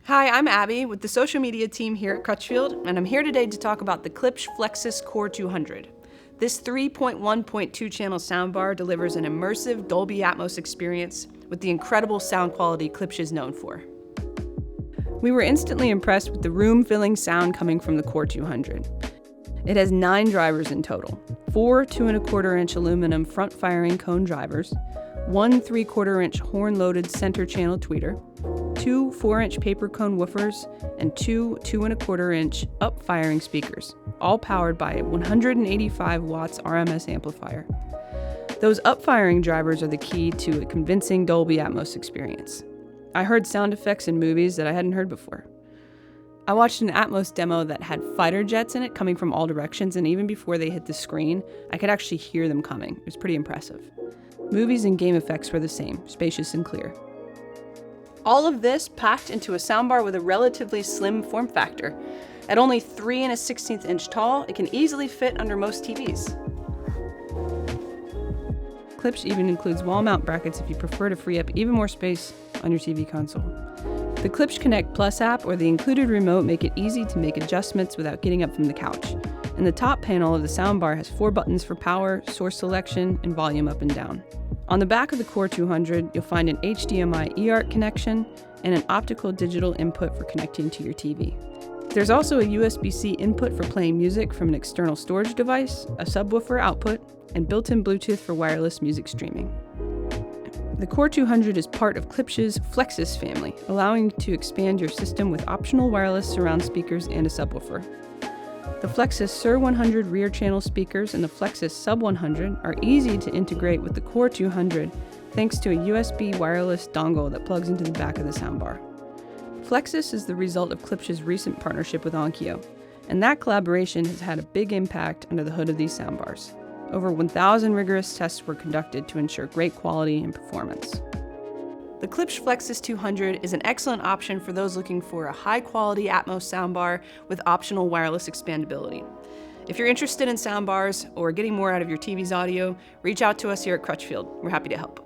Hi, I'm Abby with the social media team here at Crutchfield, and I'm here today to talk about the Klipsch Flexus CORE 200. This 3.1.2 channel soundbar delivers an immersive Dolby Atmos experience with the incredible sound quality Klipsch is known for. We were instantly impressed with the room-filling sound coming from the CORE 200. It has 9 drivers in total, 4 2¼ aluminum front-firing cone drivers, 1 3/4 horn-loaded center channel tweeter, 2 4-inch paper cone woofers, and 2 2¼ up-firing speakers, all powered by a 185 watts RMS amplifier. Those up-firing drivers are the key to a convincing Dolby Atmos experience. I heard sound effects in movies that I hadn't heard before. I watched an Atmos demo that had fighter jets in it coming from all directions, and even before they hit the screen, I could actually hear them coming. It was pretty impressive. Movies and game effects were the same, spacious and clear. All of this packed into a soundbar with a relatively slim form factor. At only 3 1/16 inch tall, it can easily fit under most TVs. Klipsch even includes wall mount brackets if you prefer to free up even more space on your TV console. The Klipsch Connect Plus app or the included remote make it easy to make adjustments without getting up from the couch. And the top panel of the soundbar has 4 buttons for power, source selection, and volume up and down. On the back of the CORE 200, you'll find an HDMI eARC connection and an optical digital input for connecting to your TV. There's also a USB-C input for playing music from an external storage device, a subwoofer output, and built-in Bluetooth for wireless music streaming. The CORE 200 is part of Klipsch's Flexus family, allowing you to expand your system with optional wireless surround speakers and a subwoofer. The Flexus SUB 100 rear channel speakers and the Flexus SUB 100 are easy to integrate with the CORE 200 thanks to a USB wireless dongle that plugs into the back of the soundbar. Flexus is the result of Klipsch's recent partnership with Onkyo, and that collaboration has had a big impact under the hood of these soundbars. Over 1,000 rigorous tests were conducted to ensure great quality and performance. The Klipsch Flexus 200 is an excellent option for those looking for a high-quality Atmos soundbar with optional wireless expandability. If you're interested in soundbars or getting more out of your TV's audio, reach out to us here at Crutchfield. We're happy to help.